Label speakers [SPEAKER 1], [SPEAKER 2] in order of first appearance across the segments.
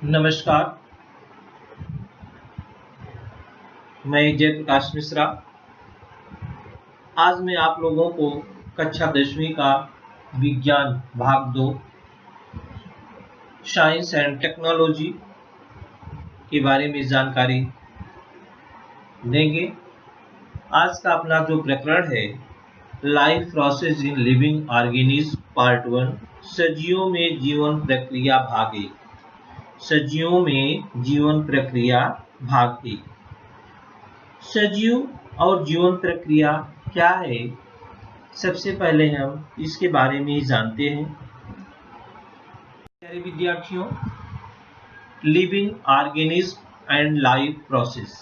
[SPEAKER 1] नमस्कार। मैं जयप्रकाश मिश्रा। आज मैं आप लोगों को कक्षा 10वीं का विज्ञान भाग 2 साइंस एंड टेक्नोलॉजी के बारे में जानकारी देंगे। आज का अपना जो प्रकरण है life process in living organism part 1 सजीवों में जीवन प्रक्रिया भाग 1। सजीवों में जीवन प्रक्रिया भाग 1। सजीव और जीवन प्रक्रिया क्या है, सबसे पहले हम इसके बारे में जानते हैं। प्यारे विद्यार्थियों, living organism and life process.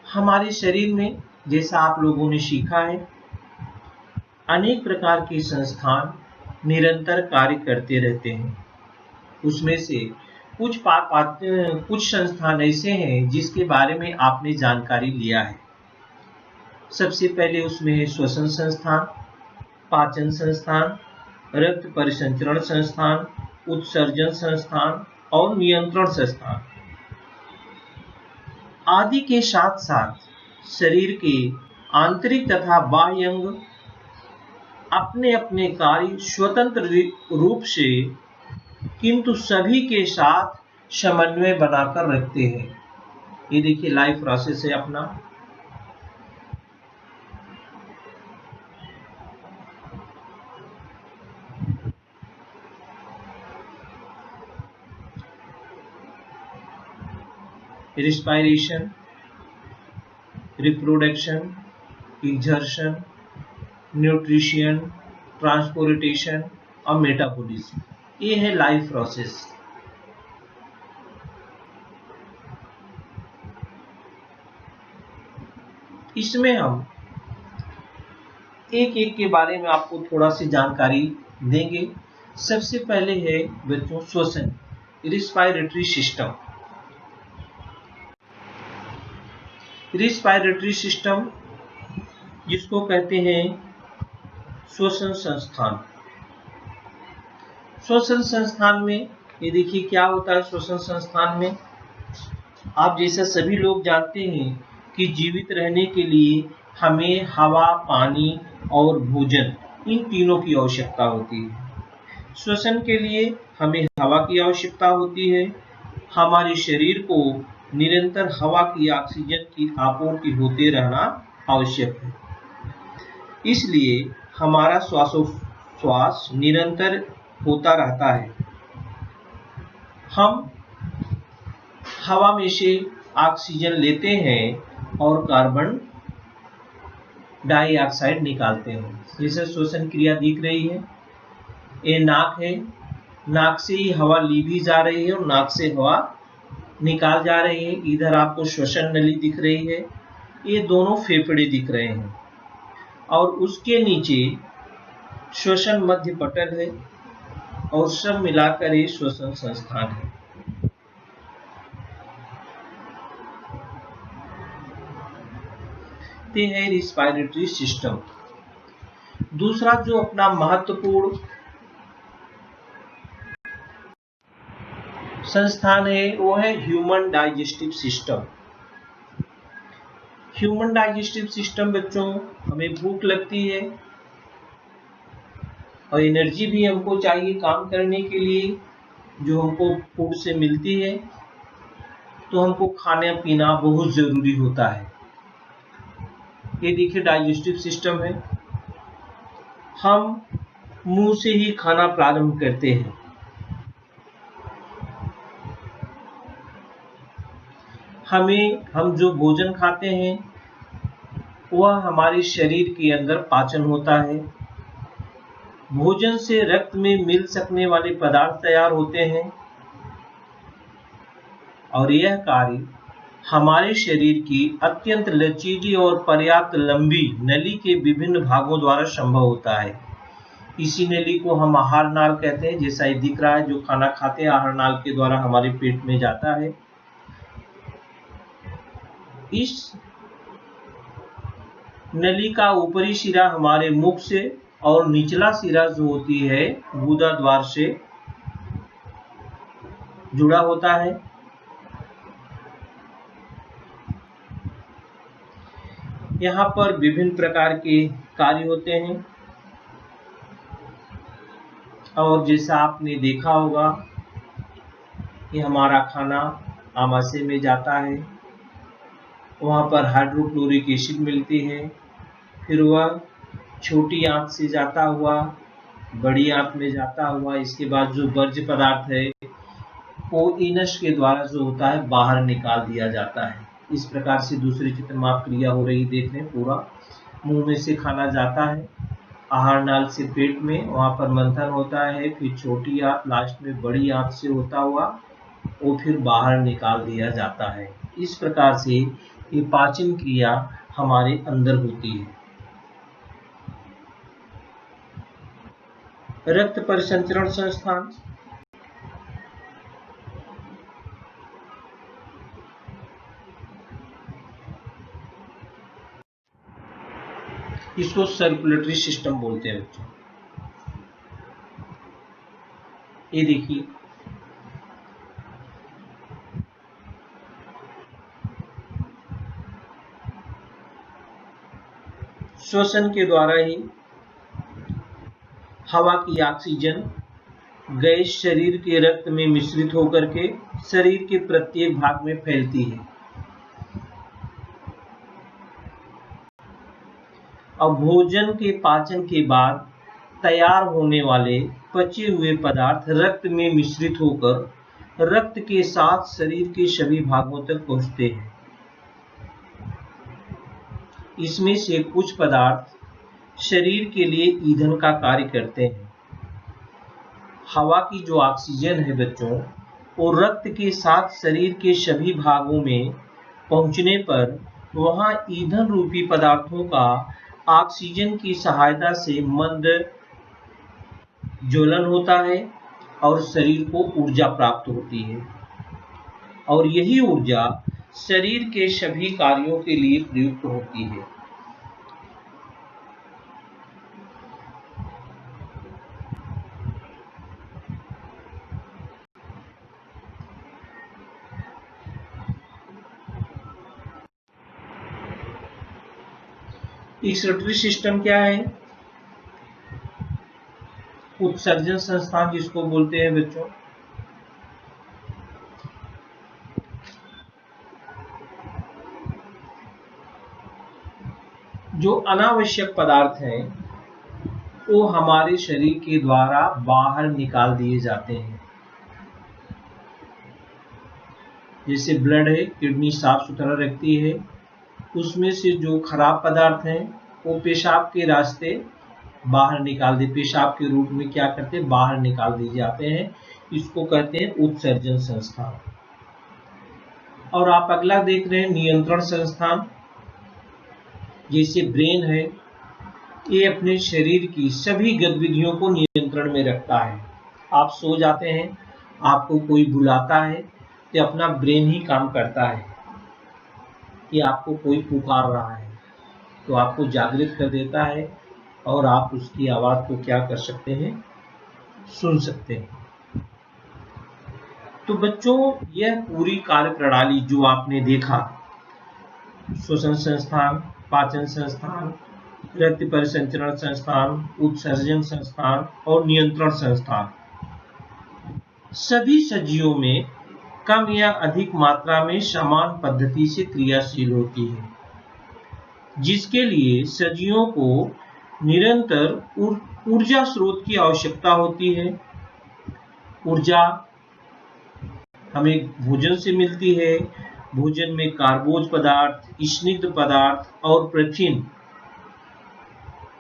[SPEAKER 1] हमारे शरीर में जैसा आप लोगों ने सीखा है, अनेक प्रकार के संस्थान निरंतर कार्य करते रहते हैं। उसमें से कुछ संस्थान ऐसे हैं जिसके बारे में आपने जानकारी लिया है। सबसे पहले उसमें है श्वसन संस्थान, पाचन संस्थान, रक्त परिसंचरण संस्थान, उत्सर्जन संस्थान और नियंत्रण संस्थान आदि के साथ साथ शरीर के आंतरिक तथा बाह्य अंग अपने अपने कार्य स्वतंत्र रूप से किंतु सभी के साथ समन्वय बनाकर रखते हैं। ये देखिए लाइफ प्रोसेस है अपना। Respiration, reproduction, exertion, nutrition, transportation और मेटाबॉलिज्म। ये है लाइफ प्रोसेस। इसमें हम एक एक के बारे में आपको थोड़ा सी जानकारी देंगे। सबसे पहले है बच्चों श्वसन, रिस्पायरेटरी सिस्टम। रिस्पायरेटरी सिस्टम जिसको कहते हैं श्वसन संस्थान। श्वसन संस्थान में ये देखिए क्या होता है। श्वसन संस्थान में आप जैसा सभी लोग जानते हैं कि जीवित रहने के लिए हमें हवा, पानी और भोजन, इन तीनों की आवश्यकता होती है। श्वसन के लिए हमें हवा की आवश्यकता होती है। हमारे शरीर को निरंतर हवा की, ऑक्सीजन की आपूर्ति होते रहना आवश्यक है। इसलिए हमारा श्वासोच्छ्वास निरंतर होता रहता है। हम हवा में से ऑक्सीजन लेते हैं और कार्बन डाइऑक्साइड निकालते हैं। जैसे श्वसन क्रिया दिख रही है। ये नाक है, नाक से ही हवा ली भी जा रही है और नाक से हवा निकाल जा रही है। इधर आपको श्वसन नली दिख रही है। ये दोनों फेफड़े दिख रहे हैं और उसके नीचे श्वसन मध्य पटल है और सब मिलाकर ये श्वसन संस्थान है। ये है रिस्पायरेटरी सिस्टम। दूसरा जो अपना महत्वपूर्ण संस्थान है वो है human digestive system. Human digestive system बच्चों, हमें भूख लगती है और एनर्जी भी हमको चाहिए काम करने के लिए, जो हमको फूड से मिलती है, तो हमको खाना पीना बहुत जरूरी होता है। ये देखिए डाइजेस्टिव सिस्टम है। हम मुंह से ही खाना प्रारंभ करते हैं। हम जो भोजन खाते हैं वह हमारे शरीर के अंदर पाचन होता है। भोजन से रक्त में मिल सकने वाले पदार्थ तैयार होते हैं और यह कार्य हमारे शरीर की अत्यंत लचीली और पर्याप्त लंबी नली के विभिन्न भागों द्वारा संभव होता है। इसी नली को हम आहार नाल कहते हैं। जैसा ये दिख रहा है, जो खाना खाते हैं आहार नाल के द्वारा हमारे पेट में जाता है। इस नली का ऊपरी सिरा हमारे मुख से और निचला सिरा जो होती है गुदा द्वार से जुड़ा होता है। यहाँ पर विभिन्न प्रकार के कार्य होते हैं और जैसा आपने देखा होगा कि हमारा खाना आमाशय में जाता है, वहाँ पर हाइड्रोक्लोरिक एसिड मिलती है, फिर वह छोटी आंत से जाता हुआ बड़ी आंत में जाता हुआ इसके बाद जो वर्ज्य पदार्थ है वो इनस के द्वारा जो होता है बाहर निकाल दिया जाता है। इस प्रकार से दूसरी चित्रमाप क्रिया हो रही देख लें। पूरा मुंह में से खाना जाता है आहार नाल से पेट में, वहाँ पर मंथन होता है, फिर छोटी आंत लास्ट में बड़ी आंत से होता हुआ वो फिर बाहर निकाल दिया जाता है। इस प्रकार से ये पाचन क्रिया हमारे अंदर होती है। रक्त परिसंचरण संस्थान, इसको सर्कुलेटरी सिस्टम बोलते हैं बच्चों। ये देखिए श्वसन के द्वारा ही हवा की ऑक्सीजन गैस शरीर के रक्त में मिश्रित होकर के शरीर के प्रत्येक भाग में फैलती है। अब भोजन के पाचन के बाद तैयार होने वाले पचे हुए पदार्थ रक्त में मिश्रित होकर रक्त के साथ शरीर के सभी भागों तक पहुंचते हैं। इसमें से कुछ पदार्थ शरीर के लिए ईंधन का कार्य करते हैं। हवा की जो ऑक्सीजन है बच्चों, वो रक्त के साथ शरीर के सभी भागों में पहुंचने पर वहां ईंधन रूपी पदार्थों का ऑक्सीजन की सहायता से मंद ज्वलन होता है और शरीर को ऊर्जा प्राप्त होती है और यही ऊर्जा शरीर के सभी कार्यों के लिए प्रयुक्त होती है। एक्सक्रीटरी सिस्टम क्या है? उत्सर्जन संस्थान जिसको बोलते हैं बच्चों। जो अनावश्यक पदार्थ हैं वो हमारे शरीर के द्वारा बाहर निकाल दिए जाते हैं। जैसे ब्लड है, किडनी साफ सुथरा रखती है, उसमें से जो खराब पदार्थ हैं वो पेशाब के रास्ते बाहर निकाल दे, पेशाब के रूप में क्या करते हैं बाहर निकाल दिए जाते हैं। इसको कहते हैं उत्सर्जन संस्थान। और आप अगला देख रहे हैं नियंत्रण संस्थान। जैसे ब्रेन है, ये अपने शरीर की सभी गतिविधियों को नियंत्रण में रखता है। आप सो जाते हैं, आपको कोई बुलाता है तो अपना ब्रेन ही काम करता है कि आपको कोई पुकार रहा है, तो आपको जागृत कर देता है और आप उसकी आवाज को क्या कर सकते हैं, सुन सकते हैं। तो बच्चों यह पूरी कार्य प्रणाली जो आपने देखा, श्वसन संस्थान, पाचन संस्थान, रक्त परिसंचरण संस्थान, उत्सर्जन संस्थान और नियंत्रण संस्थान, सभी सजीवों में कम या अधिक मात्रा में समान पद्धति से क्रियाशील होती है, जिसके लिए सजीवों को निरंतर ऊर्जा स्रोत की आवश्यकता होती है। ऊर्जा हमें भोजन से मिलती है। भोजन में कार्बोज पदार्थ, स्निग्ध पदार्थ और प्रोटीन,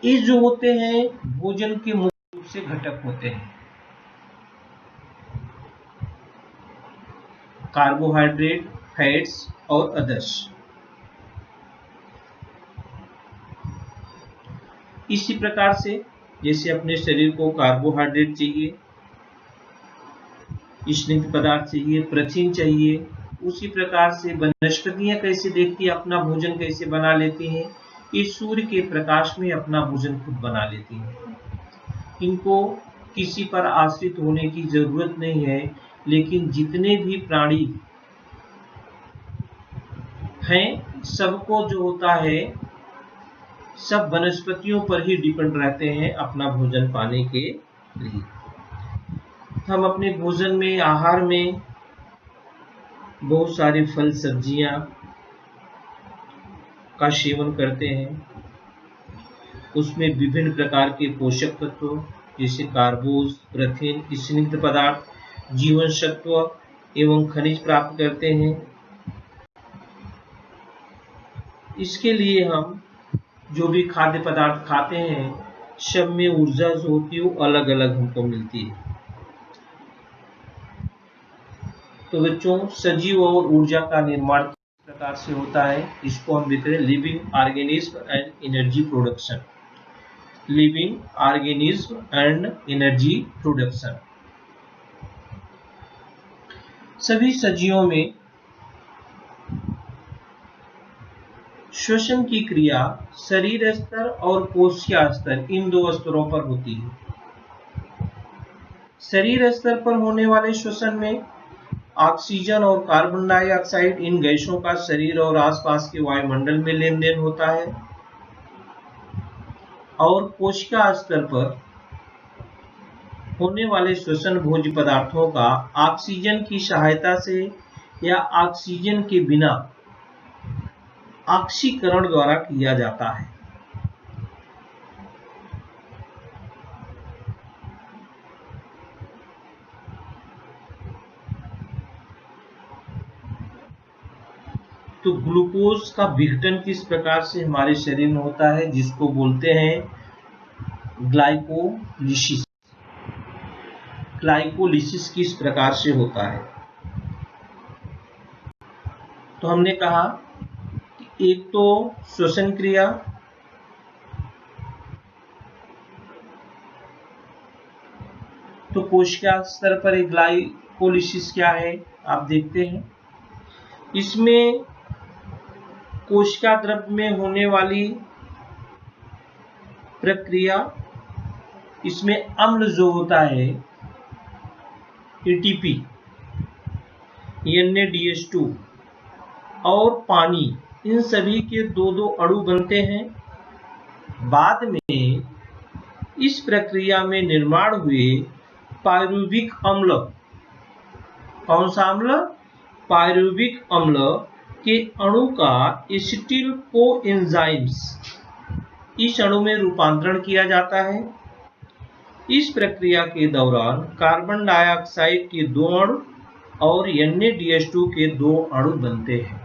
[SPEAKER 1] ये जो होते हैं भोजन के मुख्य रूप से घटक होते हैं। कार्बोहाइड्रेट, फैट्स और अदर्स। इसी प्रकार से जैसे अपने शरीर को कार्बोहाइड्रेट चाहिए, स्निग्ध पदार्थ चाहिए, प्रोटीन चाहिए, उसी प्रकार से वनस्पतियां कैसे देखती है अपना भोजन कैसे बना लेती हैं, ये सूर्य के प्रकाश में अपना भोजन खुद बना लेती हैं। इनको किसी पर आश्रित होने की जरूरत नहीं है, लेकिन जितने भी प्राणी हैं सबको जो होता है सब वनस्पतियों पर ही डिपेंड रहते हैं अपना भोजन पाने के लिए। हम अपने भोजन में, आहार में बहुत सारे फल सब्जियां का सेवन करते हैं। उसमें विभिन्न प्रकार के पोषक तत्व जैसे कार्बोज, ग्रथेन, स्निग्ध पदार्थ, जीवन सत्व एवं खनिज प्राप्त करते हैं। इसके लिए हम जो भी खाद्य पदार्थ खाते हैं सब में ऊर्जा जो होती है वो अलग अलग हमको मिलती है। तो बच्चों, सजीव और ऊर्जा का निर्माण किस प्रकार से होता है, इसको हम देखते हैं living organism and energy production. Living organism and energy production. सभी सजीवों में श्वसन की क्रिया शरीर स्तर और कोशिका स्तर, इन दो स्तरों पर होती है। शरीर स्तर पर होने वाले श्वसन में ऑक्सीजन और कार्बन डाइऑक्साइड, इन गैसों का शरीर और आसपास के वायुमंडल में लेन देन होता है। और कोशिका स्तर पर होने वाले श्वसन भोज्य पदार्थों का ऑक्सीजन की सहायता से या ऑक्सीजन के बिना ऑक्सीकरण द्वारा किया जाता है। तो ग्लूकोज का विघटन किस प्रकार से हमारे शरीर में होता है, जिसको बोलते हैं ग्लाइकोलिसिस। ग्लाइकोलिसिस किस प्रकार से होता है, तो हमने कहा कि एक तो श्वसन क्रिया, तो कोशिका स्तर पर एक ग्लाइकोलिसिस क्या है आप देखते हैं। इसमें कोशिका द्रव्य में होने वाली प्रक्रिया, इसमें अम्ल जो होता है एटीपी, NADH2 और पानी, इन सभी के दो दो अणु बनते हैं। बाद में इस प्रक्रिया में निर्माण हुए पायरुविक अम्ल, कौन सा अम्ल, पायरुविक अम्ल के अणु का एसिटिल कोएंजाइम्स, इस अणु में रूपांतरण किया जाता है। इस प्रक्रिया के दौरान कार्बन डाइऑक्साइड के दो अणु और NADH2 के दो अणु बनते हैं।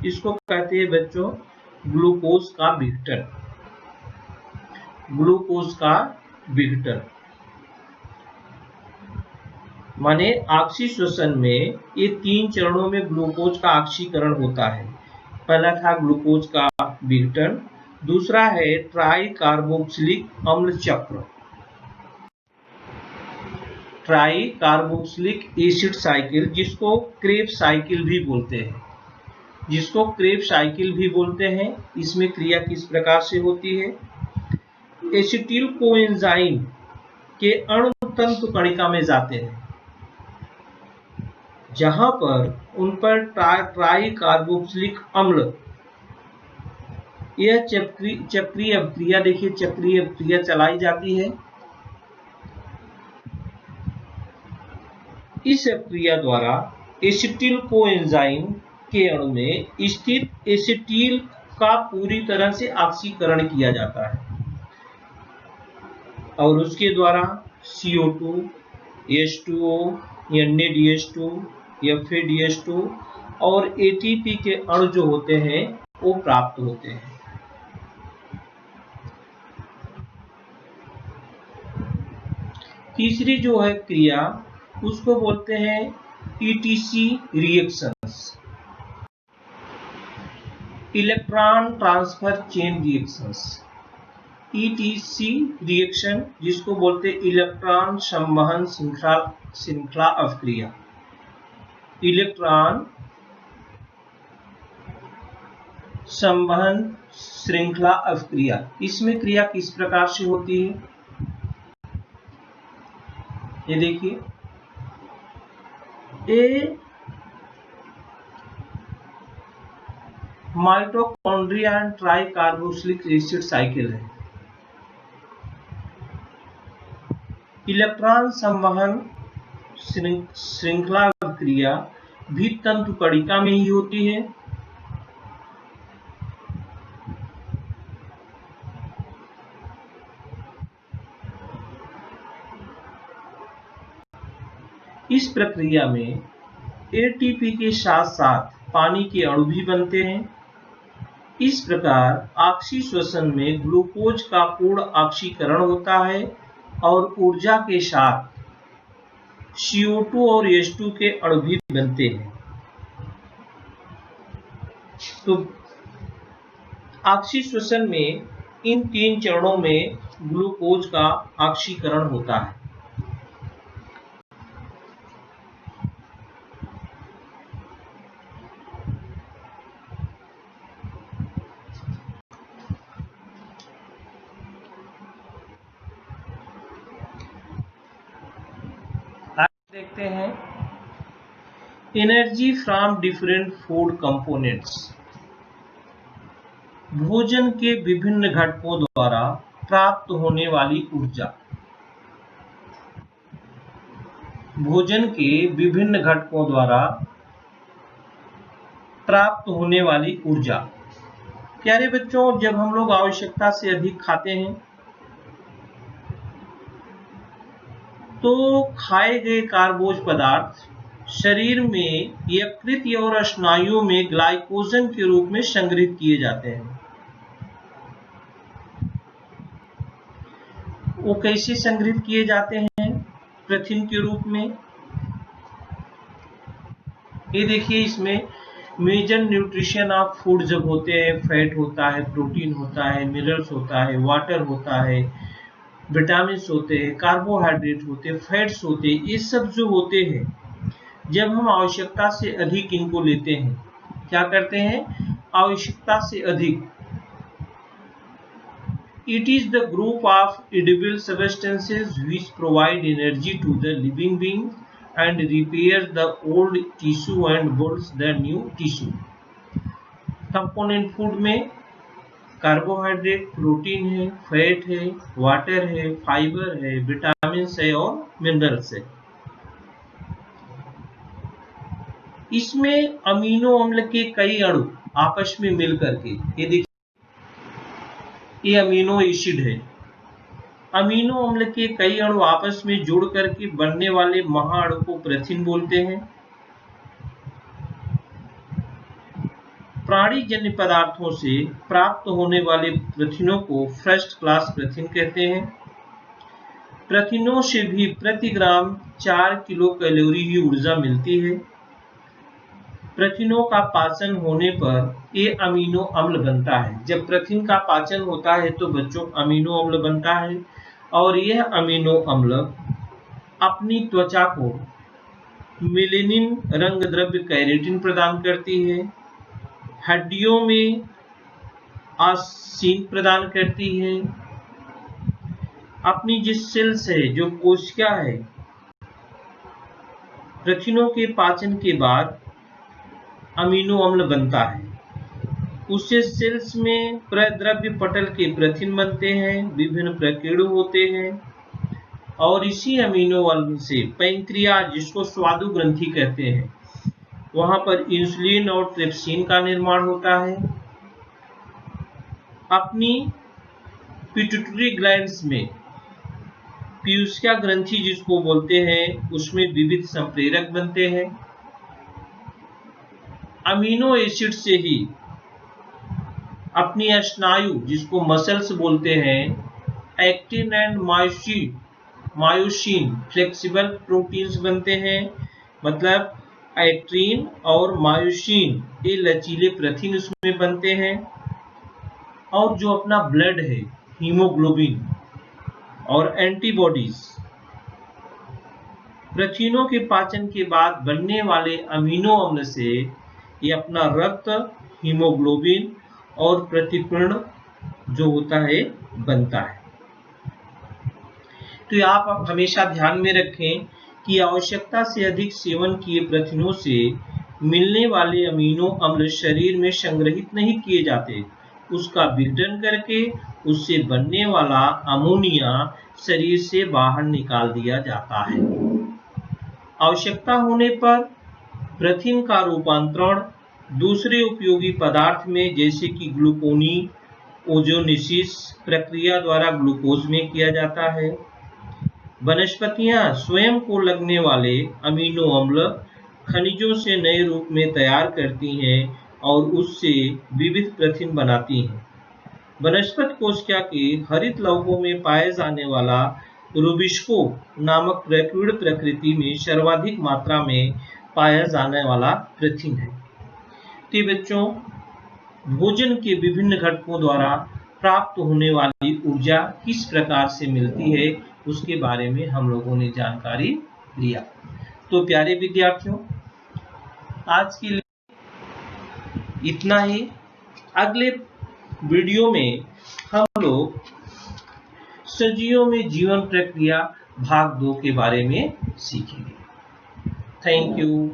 [SPEAKER 1] इसको कहते हैं बच्चों ग्लूकोज का विघटन। ग्लूकोज का विघटन माने ऑक्सीश्वसन में ये 3 चरणों में ग्लूकोज का ऑक्सीकरण होता है। पहला था ग्लूकोज का विघटन, दूसरा है ट्राई कार्बोक्सिलिक अम्ल चक्र, ट्राई कार्बोक्सिलिक एसिड साइकिल, जिसको क्रेब्स साइकिल भी बोलते हैं, जिसको क्रेब्स साइकिल भी बोलते हैं। इसमें क्रिया किस प्रकार से होती है, एसिटिल कोएंजाइम के अणु तंतु कणिका में जाते हैं, जहां पर उन पर ट्राई कार्बोक्सिलिक अम्ल, यह चक्रीय अभिक्रिया, देखिए चक्रीय अभिक्रिया चलाई जाती है। इस अभिक्रिया द्वारा एसिटिल कोएंजाइम के अणु में स्थित एसिटिल का पूरी तरह से ऑक्सीकरण किया जाता है और उसके द्वारा CO2, H2O, NADH2, FADH2 और ATP के अणु जो होते हैं वो प्राप्त होते हैं। तीसरी जो है क्रिया उसको बोलते हैं ETC reactions, electron transfer chain reactions. ETC reaction जिसको बोलते हैं इलेक्ट्रॉन संवहन श्रृंखला अभिक्रिया, इलेक्ट्रॉन संवहन श्रृंखला अभिक्रिया। इसमें क्रिया किस प्रकार से होती है, ये देखिए ये mitochondria and try carboxylic acid cycle है। इलेक्ट्रॉन संवहन श्रृंखला क्रिया भी तंतु कणिका में ही होती है। इस प्रक्रिया में एटीपी के साथ साथ पानी के अणु भी बनते हैं। इस प्रकार ऑक्सीश्वसन में ग्लूकोज का पूर्ण ऑक्सीकरण होता है और ऊर्जा के साथ CO2 और H2 के अणु भी बनते हैं। तो ऑक्सीश्वसन में इन 3 चरणों में ग्लूकोज का ऑक्सीकरण होता है। देखते हैं energy from different food components. भोजन के विभिन्न घटकों द्वारा प्राप्त होने वाली ऊर्जा। भोजन के विभिन्न घटकों द्वारा प्राप्त होने वाली ऊर्जा। प्यारे बच्चों, जब हम लोग आवश्यकता से अधिक खाते हैं तो खाए गए कार्बोज पदार्थ शरीर में यकृत और स्नायुओं में ग्लाइकोजन के रूप में संग्रहित किए जाते हैं। वो कैसे संग्रहित किए जाते हैं? प्रथिन के रूप में। ये देखिए, इसमें मेजर न्यूट्रिशन ऑफ फूड जब होते हैं, फैट होता है, प्रोटीन होता है, मिनरल्स होता है, वाटर होता है, विटामिन होते हैं, कार्बोहाइड्रेट होते हैं, फैट्स होते हैं। ये सब जो होते हैं, जब हम आवश्यकता से अधिक इनको लेते हैं, क्या करते हैं? आवश्यकता से अधिक। It is the group of edible substances which provide energy to the living being and repairs the old tissue and builds the new tissue. Component food में कार्बोहाइड्रेट, प्रोटीन है, फैट है, वाटर है, फाइबर है, vitamin है और minerals है। इसमें amino अम्ल के कई अणु आपस में मिलकर के, ये देखिए, ये अमीनो एसिड है। अमीनो अम्ल के कई अणु आपस में जुड़ करके बनने वाले महाअणु को प्रथिन बोलते हैं। प्राणीजन्य पदार्थों से प्राप्त होने वाले प्रथिनों को फर्स्ट क्लास प्रथिन कहते हैं। प्रथिनों से भी प्रति ग्राम 4 किलो कैलोरी ही ऊर्जा मिलती है। प्रथिनों का पाचन होने पर ये अमीनो अम्ल बनता है। जब प्रथिन का पाचन होता है तो बच्चों अमीनो अम्ल बनता है, और यह अमीनो अम्ल अपनी त्वचा को मेलेनिन रंग द्रव्य कैरेटिन प्रदान करती है, हड्डियों में आसिन प्रदान करती है। अपनी जिस सेल्स है, जो कोशिका है, प्रथिनों के पाचन के बाद अमीनो अम्ल बनता है। उससे सेल्स में प्रद्रव्य पटल के प्रथिन बनते हैं, विभिन्न प्रकीर्ण होते हैं, और इसी अमीनो अम्ल से पैंक्रियाज, जिसको स्वादु ग्रंथि कहते हैं, वहां पर इंसुलिन और ट्रिप्सिन का निर्माण होता है। अपनी पिट्यूटरी ग्लैंड्स में पीयूषिका ग्रंथि जिसको बोलते हैं, उसमें विविध संप्रेरक बनते हैं। अमीनो एसिड से ही अपनी स्नायु, जिसको मसल्स बोलते हैं, actin and myosin flexible proteins बनते हैं। मतलब एक्टिन और मायोसिन ये लचीले प्रथिन उसमें बनते हैं। और जो अपना ब्लड है, हीमोग्लोबिन और एंटीबॉडीज, प्रथिनों के पाचन के बाद बनने वाले अमीनो अम्ल से ये अपना रक्त, हीमोग्लोबिन और प्रतिपूर्ण जो होता है बनता है। तो आप हमेशा ध्यान में रखें कि आवश्यकता से अधिक सेवन किए प्रथिनों से मिलने वाले अमीनो अम्ल शरीर में संग्रहित नहीं किए जाते, उसका विघटन करके उससे बनने वाला अमोनिया शरीर से बाहर निकाल दिया जाता है। आवश्यकता होने पर प्रथिन का रूपांतरण दूसरे उपयोगी पदार्थ में जैसे कि ग्लूकोनियोजेनेसिस प्रक्रिया द्वारा ग्लूकोज में किया जाता है। वनस्पतियां स्वयं को लगने वाले अमीनो अम्ल खनिजों से नए रूप में तैयार करती हैं और उससे विविध प्रथिन बनाती हैं। वनस्पति कोशिका के हरित लवकों में पाए जाने वाला रूबिस्को नामक प्रकीर्ण प्रकृति में सर्वाधिक मात्रा में पाया जाने वाला प्रथिन है। तो बच्चों, भोजन के विभिन्न घटकों द्वारा प्राप्त होने वाली ऊर्जा किस प्रकार से मिलती है उसके बारे में हम लोगों ने जानकारी लिया। तो प्यारे विद्यार्थियों, आज के लिए इतना ही। अगले वीडियो में हम लोग सजीवों में जीवन प्रक्रिया भाग 2 के बारे में सीखेंगे। Thank you.